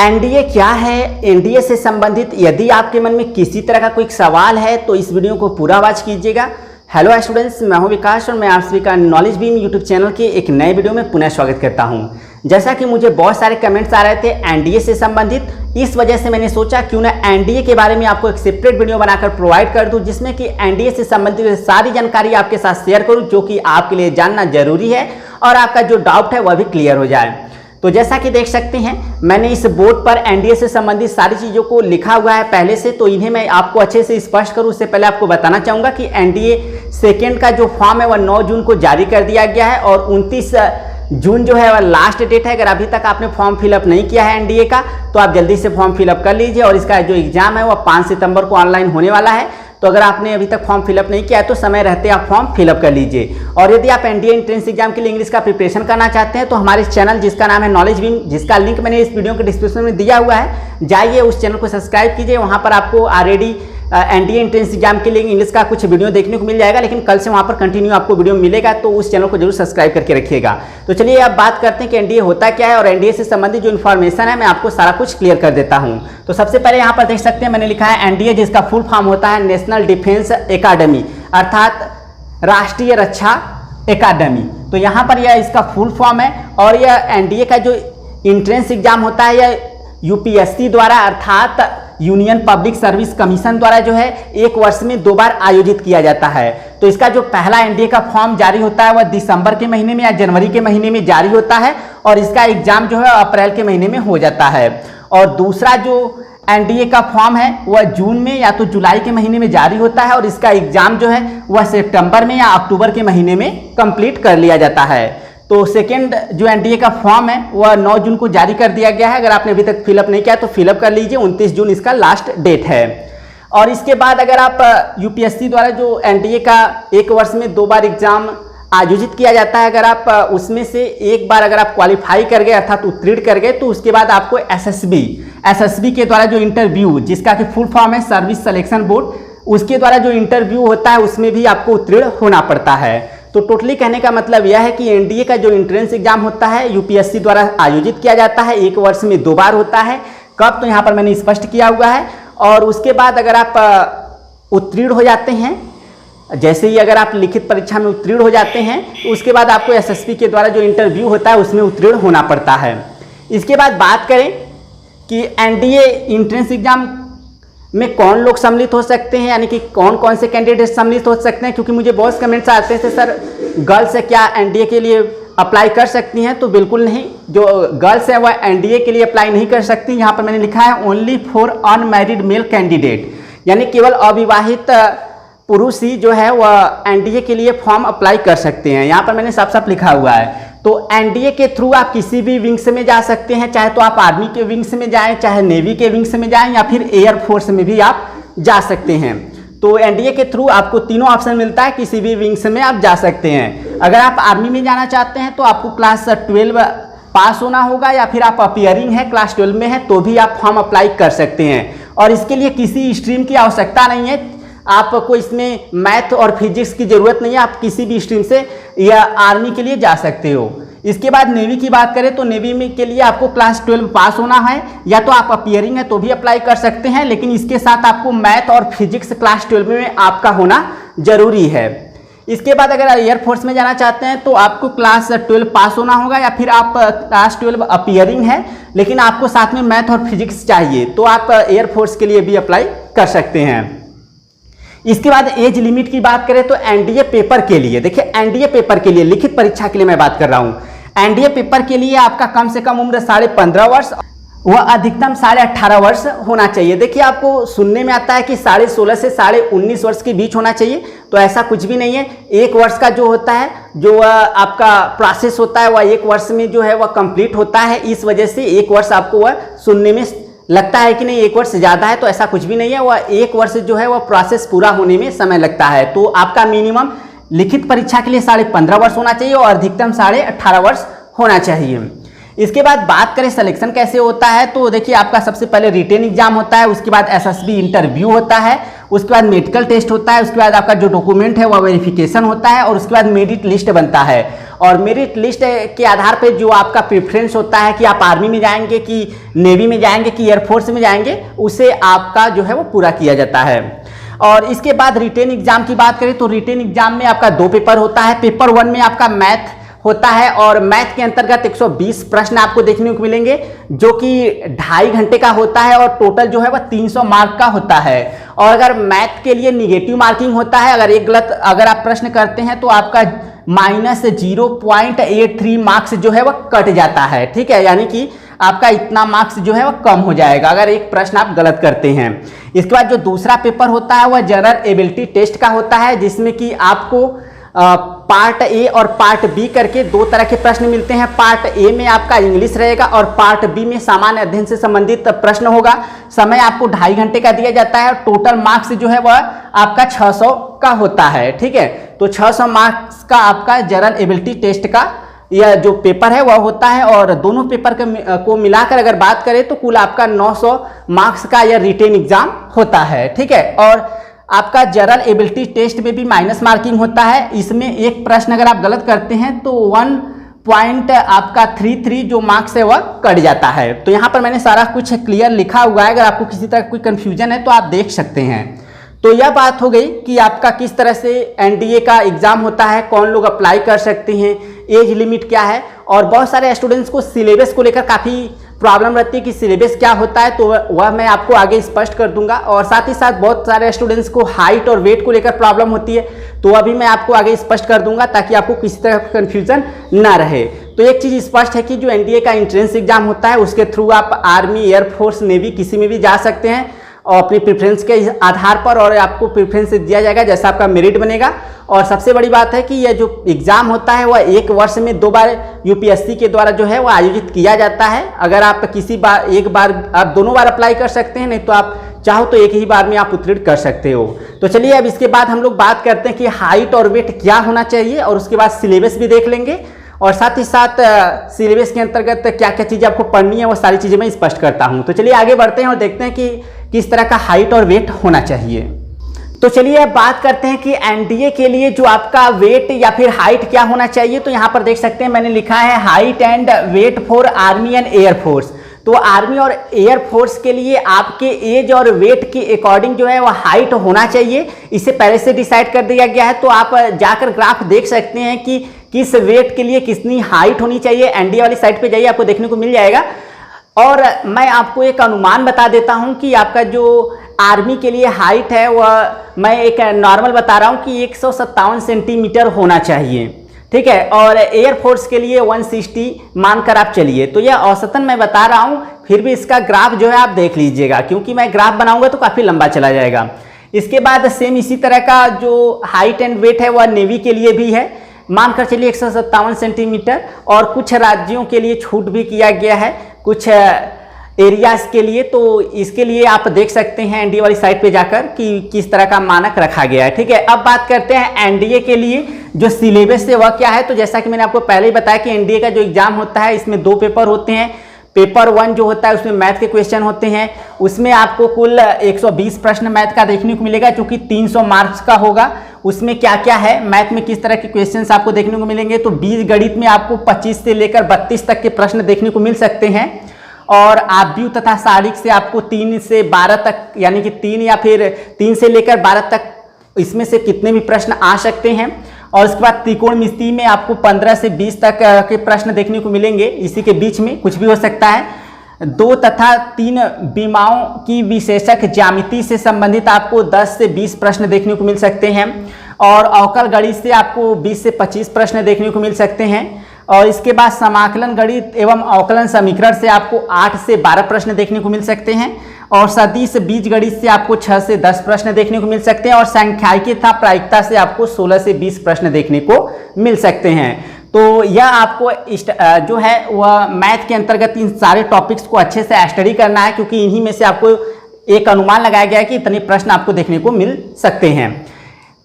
NDA क्या है, NDA से संबंधित यदि आपके मन में किसी तरह का कोई सवाल है तो इस वीडियो को पूरा वॉच कीजिएगा। हेलो स्टूडेंट्स, मैं हूं विकास और मैं आप सभी का नॉलेज बीम यूट्यूब चैनल के एक नए वीडियो में पुनः स्वागत करता हूं। जैसा कि मुझे बहुत सारे कमेंट्स आ रहे थे एनडीए से संबंधित, इस वजह से मैंने सोचा क्यों ना एनडीए के बारे में आपको एक सेपरेट वीडियो बनाकर प्रोवाइड कर दूं, जिसमें कि एनडीए से संबंधित सारी जानकारी आपके साथ शेयर करूं जो कि आपके लिए जानना जरूरी है और आपका जो डाउट है वह भी क्लियर हो जाए। तो जैसा कि देख सकते हैं मैंने इस बोर्ड पर एनडीए से संबंधित सारी चीज़ों को लिखा हुआ है पहले से, तो इन्हें मैं आपको अच्छे से स्पष्ट करूं उससे पहले आपको बताना चाहूँगा कि एनडीए सेकेंड का जो फॉर्म है वह 9 जून को जारी कर दिया गया है और 29 जून जो है वह लास्ट डेट है। अगर अभी तक आपने फॉर्म फिलअप नहीं किया है एनडीए का तो आप जल्दी से फॉर्म फिलअप कर लीजिए और इसका जो एग्जाम है वह 5 सितंबर को ऑनलाइन होने वाला है। तो अगर आपने अभी तक फॉर्म फिलअप नहीं किया है तो समय रहते आप फॉर्म फिलअप कर लीजिए। और यदि आप एनडीए एंट्रेंस एग्जाम के लिए इंग्लिश का प्रिपरेशन करना चाहते हैं तो हमारे इस चैनल जिसका नाम है नॉलेज बीम, जिसका लिंक मैंने इस वीडियो के डिस्क्रिप्शन में दिया हुआ है, जाइए उस चैनल को सब्सक्राइब कीजिए। वहाँ पर आपको ऑलरेडी एनडीए एंट्रेंस एग्जाम के लिए इंग्लिश का कुछ वीडियो देखने को मिल जाएगा, लेकिन कल से वहाँ पर कंटिन्यू आपको वीडियो मिलेगा, तो उस चैनल को जरूर सब्सक्राइब करके रखिएगा। तो चलिए अब बात करते हैं कि एनडीए होता क्या है और एनडीए से संबंधित जो इन्फॉर्मेशन है मैं आपको सारा कुछ क्लियर कर देता हूँ। तो सबसे पहले यहाँ पर देख सकते हैं मैंने लिखा है एनडीए, जिसका फुल फॉर्म होता है नेशनल डिफेंस एकेडमी, अर्थात राष्ट्रीय रक्षा एकेडमी। तो यहाँ पर यह इसका फुल फॉर्म है और यह एनडीए का जो एंट्रेंस एग्जाम होता है यह यूपीएससी द्वारा अर्थात यूनियन पब्लिक सर्विस कमीशन द्वारा जो है 1 वर्ष में 2 बार आयोजित किया जाता है। तो इसका जो पहला एनडीए का फॉर्म जारी होता है वह दिसंबर के महीने में या जनवरी के महीने में जारी होता है और इसका एग्जाम जो है अप्रैल के महीने में हो जाता है। और दूसरा जो एनडीए का फॉर्म है वह जून में या तो जुलाई के महीने में जारी होता है और इसका एग्जाम जो है वह सितंबर में या अक्टूबर के महीने में कंप्लीट कर लिया जाता है। तो सेकेंड जो एनडीए का फॉर्म है वह 9 जून को जारी कर दिया गया है। अगर आपने अभी तक फिलअप नहीं किया तो फिलअप कर लीजिए, 29 जून इसका लास्ट डेट है। और इसके बाद अगर आप यूपीएससी द्वारा जो एनडीए का 1 वर्ष में 2 बार एग्जाम आयोजित किया जाता है, अगर आप उसमें से एक बार अगर आप क्वालिफाई कर गए अर्थात उत्तीर्ण कर गए तो उसके बाद आपको एसएसबी के द्वारा जो इंटरव्यू, जिसका कि फुल फॉर्म है सर्विस सिलेक्शन बोर्ड, उसके द्वारा जो इंटरव्यू होता है उसमें भी आपको उत्तीर्ण होना पड़ता है। तो टोटली कहने का मतलब यह है कि एनडीए का जो एंट्रेंस एग्जाम होता है यूपीएससी द्वारा आयोजित किया जाता है, 1 वर्ष में 2 बार होता है। कब, तो यहाँ पर मैंने स्पष्ट किया हुआ है। और उसके बाद अगर आप उत्तीर्ण हो जाते हैं, जैसे ही अगर आप लिखित परीक्षा में उत्तीर्ण हो जाते हैं तो उसके बाद आपको एसएसबी के द्वारा जो इंटरव्यू होता है उसमें उत्तीर्ण होना पड़ता है। इसके बाद बात करें कि एनडीए एंट्रेंस एग्जाम में कौन लोग सम्मिलित हो सकते हैं, यानी कि कौन कौन से कैंडिडेट सम्मिलित हो सकते हैं, क्योंकि मुझे बहुत कमेंट्स आते थे सर गर्ल्स क्या एनडीए के लिए अप्लाई कर सकती हैं, तो बिल्कुल नहीं, जो गर्ल्स हैं वह एनडीए के लिए अप्लाई नहीं कर सकती। यहाँ पर मैंने लिखा है only for unmarried male candidate, यानी केवल अविवाहित पुरुष ही जो है वह एनडीए के लिए फॉर्म अप्लाई कर सकते हैं। यहाँ पर मैंने साफ साफ लिखा हुआ है। तो एनडीए के थ्रू आप किसी भी विंग्स में जा सकते हैं, चाहे तो आप आर्मी के विंग्स में जाएं, चाहे नेवी के विंग्स में जाएं या फिर एयरफोर्स में भी आप जा सकते हैं। तो एनडीए के थ्रू आपको तीनों ऑप्शन मिलता है, किसी भी विंग्स में आप जा सकते हैं। अगर आप आर्मी में जाना चाहते हैं तो आपको क्लास 12 पास होना होगा या फिर आप अपीयरिंग है क्लास 12 में है तो भी आप फॉर्म अप्लाई कर सकते हैं। और इसके लिए किसी स्ट्रीम की आवश्यकता नहीं है, आपको इसमें मैथ और फिजिक्स की ज़रूरत नहीं है, आप किसी भी स्ट्रीम से या आर्मी के लिए जा सकते हो। इसके बाद नेवी की बात करें तो नेवी में के लिए आपको क्लास 12 पास होना है, या तो आप अपीयरिंग है तो भी अप्लाई कर सकते हैं, लेकिन इसके साथ आपको मैथ और फिजिक्स क्लास 12 में आपका होना जरूरी है। इसके बाद अगर एयरफोर्स में जाना चाहते हैं तो आपको क्लास 12 पास होना होगा या फिर आप क्लास 12 अपीयरिंग है लेकिन आपको साथ में मैथ और फिजिक्स चाहिए, तो आप एयरफोर्स के लिए भी अप्लाई कर सकते हैं। इसके बाद एज लिमिट की बात करें तो एनडीए पेपर के लिए, देखिए एनडीए पेपर के लिए लिखित परीक्षा के लिए मैं बात कर रहा हूँ, एनडीए पेपर के लिए आपका कम से कम उम्र 15.5 वर्ष वह अधिकतम 18.5 वर्ष होना चाहिए। देखिए आपको सुनने में आता है कि 16.5 से 19.5 वर्ष के बीच होना चाहिए, तो ऐसा कुछ भी नहीं है। 1 वर्ष का जो होता है, जो आपका प्रोसेस होता है वह 1 वर्ष में जो है वह कंप्लीट होता है। इस वजह से 1 वर्ष आपको वह सुनने में लगता है कि नहीं 1 वर्ष ज़्यादा है, तो ऐसा कुछ भी नहीं है। वह 1 वर्ष जो है वह प्रोसेस पूरा होने में समय लगता है। तो आपका मिनिमम लिखित परीक्षा के लिए 15.5 वर्ष होना चाहिए और अधिकतम 18.5 वर्ष होना चाहिए। इसके बाद बात करें सिलेक्शन कैसे होता है, तो देखिए आपका सबसे पहले रिटेन एग्जाम होता है, उसके बाद एसएसबी इंटरव्यू होता है, उसके बाद मेडिकल टेस्ट होता है, उसके बाद आपका जो डॉक्यूमेंट है वह वेरिफिकेशन होता है और उसके बाद मेरिट लिस्ट बनता है। और मेरिट लिस्ट के आधार पे जो आपका प्रेफरेंस होता है कि आप आर्मी में जाएंगे कि नेवी में जाएंगे कि एयरफोर्स में जाएंगे, उसे आपका जो है वो पूरा किया जाता है। और इसके बाद रिटेन एग्जाम की बात करें तो रिटेन एग्जाम में आपका 2 पेपर होता है। पेपर 1 में आपका मैथ होता है और मैथ के अंतर्गत 120 प्रश्न आपको देखने को मिलेंगे जो कि 2.5 घंटे का होता है और टोटल जो है वह 300 मार्क का होता है। और अगर मैथ के लिए निगेटिव मार्किंग होता है, अगर एक गलत अगर आप प्रश्न करते हैं तो आपका -0.83 मार्क्स जो है वह कट जाता है, ठीक है, यानी कि आपका इतना मार्क्स जो है वह कम हो जाएगा अगर एक प्रश्न आप गलत करते हैं। इसके बाद जो दूसरा पेपर होता है वह जनरल एबिलिटी टेस्ट का होता है, जिसमें कि आपको पार्ट ए और पार्ट बी करके 2 तरह के प्रश्न मिलते हैं। पार्ट ए में आपका इंग्लिश रहेगा और पार्ट बी में सामान्य अध्ययन से संबंधित प्रश्न होगा। समय आपको 2.5 घंटे का दिया जाता है और टोटल मार्क्स जो है वह आपका 600 का होता है, ठीक है। तो 600 मार्क्स का आपका जनरल एबिलिटी टेस्ट का यह जो पेपर है वह होता है और दोनों पेपर को मिलाकर अगर बात करें तो कुल आपका 900 मार्क्स का यह रिटेन एग्जाम होता है, ठीक है। और आपका जनरल एबिलिटी टेस्ट में भी माइनस मार्किंग होता है। इसमें एक प्रश्न अगर आप गलत करते हैं तो 1.33 जो मार्क्स है वह कट जाता है। तो यहाँ पर मैंने सारा कुछ क्लियर लिखा हुआ है, अगर आपको किसी तरह कोई कंफ्यूजन है तो आप देख सकते हैं। तो यह बात हो गई कि आपका किस तरह से एनडीए का एग्जाम होता है, कौन लोग अप्लाई कर सकते हैं, एज लिमिट क्या है। और बहुत सारे स्टूडेंट्स को सिलेबस को लेकर काफ़ी प्रॉब्लम रहती है कि सिलेबस क्या होता है, तो वह मैं आपको आगे स्पष्ट कर दूंगा। और साथ ही साथ बहुत सारे स्टूडेंट्स को हाइट और वेट को लेकर प्रॉब्लम होती है, तो अभी मैं आपको आगे स्पष्ट कर दूंगा ताकि आपको किसी तरह का कन्फ्यूजन ना रहे। तो एक चीज़ स्पष्ट है कि जो एनडीए का एंट्रेंस एग्जाम होता है उसके थ्रू आप आर्मी, एयरफोर्स, नेवी किसी में भी जा सकते हैं और अपनी प्रेफरेंस के आधार पर, और आपको प्रेफरेंस दिया जाएगा जैसा आपका मेरिट बनेगा। और सबसे बड़ी बात है कि यह जो एग्ज़ाम होता है वह 1 वर्ष में 2 बार यूपीएससी के द्वारा जो है वह आयोजित किया जाता है। अगर आप एक बार आप दोनों बार अप्लाई कर सकते हैं, नहीं तो आप चाहो तो एक ही बार में आप उत्तीर्ण कर सकते हो। तो चलिए अब इसके बाद हम लोग बात करते हैं कि हाइट और वेट क्या होना चाहिए, और उसके बाद सिलेबस भी देख लेंगे और साथ ही साथ सिलेबस के अंतर्गत क्या क्या चीज़ें आपको पढ़नी है वो सारी चीज़ें मैं स्पष्ट करता हूँ। तो चलिए आगे बढ़ते हैं और देखते हैं कि किस तरह का हाइट और वेट होना चाहिए। तो चलिए अब बात करते हैं कि एनडीए के लिए जो आपका वेट या फिर हाइट क्या होना चाहिए। तो यहाँ पर देख सकते हैं मैंने लिखा है height and weight for army and air force. तो आर्मी और एयरफोर्स के लिए आपके एज और वेट के अकॉर्डिंग जो है वो हाइट होना चाहिए, इसे पहले से डिसाइड कर दिया गया है। तो आप जाकर ग्राफ देख सकते हैं कि किस वेट के लिए कितनी हाइट होनी चाहिए। एनडीए वाली साइट पे जाइए, आपको देखने को मिल जाएगा। और मैं आपको एक अनुमान बता देता हूं कि आपका जो आर्मी के लिए हाइट है वह मैं एक नॉर्मल बता रहा हूं कि 157 सेंटीमीटर होना चाहिए, ठीक है। और एयरफोर्स के लिए 160 मानकर आप चलिए। तो यह औसतन मैं बता रहा हूं, फिर भी इसका ग्राफ जो है आप देख लीजिएगा, क्योंकि मैं ग्राफ बनाऊंगा तो काफ़ी लंबा चला जाएगा। इसके बाद सेम इसी तरह का जो हाइट एंड वेट है वह नेवी के लिए भी है, मानकर चलिए 157 सेंटीमीटर। और कुछ राज्यों के लिए छूट भी किया गया है कुछ एरियाज के लिए, तो इसके लिए आप देख सकते हैं एनडीए वाली साइट पे जाकर कि किस तरह का मानक रखा गया है, ठीक है। अब बात करते हैं एनडीए के लिए जो सिलेबस है वह क्या है। तो जैसा कि मैंने आपको पहले ही बताया कि एनडीए का जो एग्जाम होता है इसमें 2 पेपर होते हैं। पेपर 1 जो होता है उसमें मैथ के क्वेश्चन होते हैं, उसमें आपको कुल 120 प्रश्न मैथ का देखने को मिलेगा जो कि 300 मार्क्स का होगा। उसमें क्या क्या है, मैथ में किस तरह के क्वेश्चंस आपको देखने को मिलेंगे। तो बीज गणित में आपको 25 से लेकर 32 तक के प्रश्न देखने को मिल सकते हैं। और आव्यूह तथा सारिक से आपको 3 से 12 तक, यानी कि 3 या फिर 3 से लेकर 12 तक इसमें से कितने भी प्रश्न आ सकते हैं। और उसके बाद त्रिकोणमिति में आपको 15 से 20 तक के प्रश्न देखने को मिलेंगे, इसी के बीच में कुछ भी हो सकता है। 2 तथा 3 विमाओं की विशेषक ज्यामिति से संबंधित आपको 10 से 20 प्रश्न देखने को मिल सकते हैं। और अवकल गणित से आपको 20 से 25 प्रश्न देखने को मिल सकते हैं। और इसके बाद समाकलन गणित एवं अवकलन समीकरण से आपको 8 से 12 प्रश्न देखने को मिल सकते हैं। और सदिश बीज गणित से आपको 6 से 10 प्रश्न देखने को मिल सकते हैं। और सांख्यिकी तथा प्रायिकता से आपको 16 से 20 प्रश्न देखने को मिल सकते हैं। तो यह आपको जो है वह मैथ के अंतर्गत इन सारे टॉपिक्स को अच्छे से स्टडी करना है, क्योंकि इन्हीं में से आपको एक अनुमान लगाया गया है कि इतने प्रश्न आपको देखने को मिल सकते हैं।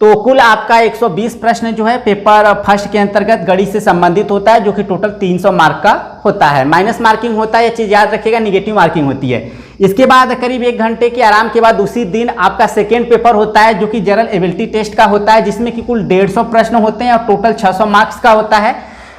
तो कुल आपका 120 प्रश्न जो है पेपर फर्स्ट के अंतर्गत गणित से संबंधित होता है, जो कि टोटल 300 मार्क का होता है। माइनस मार्किंग होता है, ये चीज़ याद रखिएगा, निगेटिव मार्किंग होती है। इसके बाद करीब 1 घंटे के आराम के बाद उसी दिन आपका सेकेंड पेपर होता है, जो कि जनरल एबिलिटी टेस्ट का होता है, जिसमें कि कुल 150 प्रश्न होते हैं और टोटल 600 मार्क्स का होता है।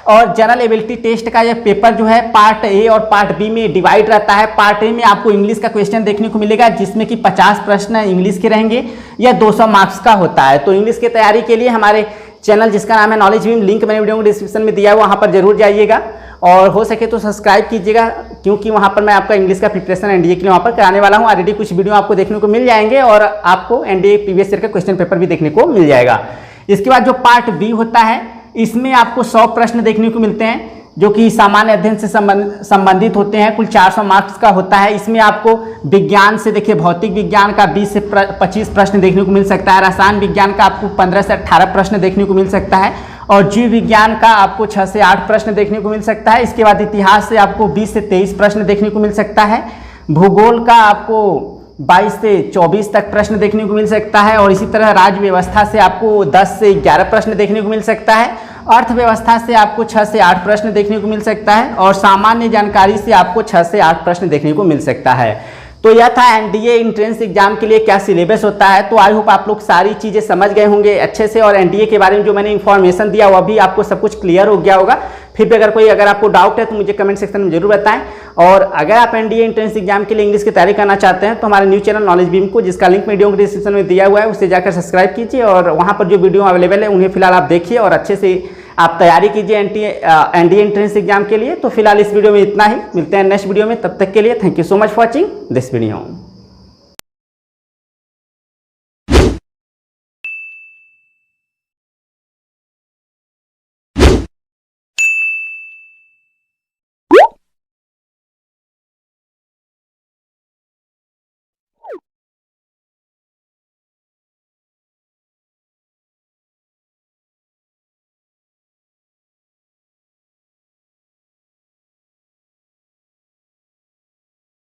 और जनरल एबिलिटी टेस्ट का ये पेपर जो है पार्ट ए और पार्ट बी में डिवाइड रहता है। पार्ट ए में आपको इंग्लिश का क्वेश्चन देखने को मिलेगा जिसमें कि 50 प्रश्न इंग्लिश के रहेंगे, यह 200 मार्क्स का होता है। तो इंग्लिश की तैयारी के लिए हमारे चैनल जिसका नाम है नॉलेज बीम, लिंक मैंने वीडियो को डिस्क्रिप्शन में दिया है, वहाँ पर जरूर जाइएगा और हो सके तो सब्सक्राइब कीजिएगा, क्योंकि वहाँ पर मैं आपका इंग्लिश का प्रिपरेशन एनडीए के लिए वहाँ पर कराने वाला हूँ। ऑलरेडी कुछ वीडियो आपको देखने को मिल जाएंगे और आपको एनडीए प्रीवियस ईयर का क्वेश्चन पेपर भी देखने को मिल जाएगा। इसके बाद जो पार्ट बी होता है इसमें आपको 100 प्रश्न देखने को मिलते हैं जो कि सामान्य अध्ययन से संबंधित होते हैं। कुल 400 मार्क्स का होता है। इसमें आपको विज्ञान से देखिए भौतिक विज्ञान का 20 से 25 प्रश्न देखने को मिल सकता है, रसायन विज्ञान का आपको 15 से 18 प्रश्न देखने को मिल सकता है और जीव विज्ञान का आपको 6 से 8 प्रश्न देखने को मिल सकता है। इसके बाद इतिहास से आपको 20 से 23 प्रश्न देखने को मिल सकता है। भूगोल का आपको 22 से 24 तक प्रश्न देखने को मिल सकता है और इसी तरह राज्य व्यवस्था से आपको 10 से 11 प्रश्न देखने को मिल सकता है। अर्थव्यवस्था से आपको 6 से 8 प्रश्न देखने को मिल सकता है और सामान्य जानकारी से आपको 6 से 8 प्रश्न देखने को मिल सकता है। तो यह था एनडीए एंट्रेंस एग्जाम के लिए क्या सिलेबस होता है। तो आई होप आप लोग सारी चीज़ें समझ गए होंगे अच्छे से और एनडीए के बारे में जो मैंने इन्फॉर्मेशन दिया वह भी आपको सब कुछ क्लियर हो गया होगा। फिर भी अगर आपको डाउट है तो मुझे कमेंट सेक्शन में जरूर बताएं। और अगर आप एनडीए एंट्रेंस एग्जाम के लिए इंग्लिश की तैयारी करना चाहते हैं तो हमारे न्यूज़ चैनल नॉलेज बीम को, जिसका लिंक वीडियो के डिस्क्रिप्शन में दिया हुआ है, उससे जाकर सब्सक्राइब कीजिए और वहाँ पर जो वीडियो अवेलेबल है उन्हें फिलहाल आप देखिए और अच्छे से आप तैयारी कीजिए एनडीए एंट्रेंस एग्जाम के लिए। तो फिलहाल इस वीडियो में इतना ही, मिलते हैं नेक्स्ट वीडियो में, तब तक के लिए thank you so much for watching this video.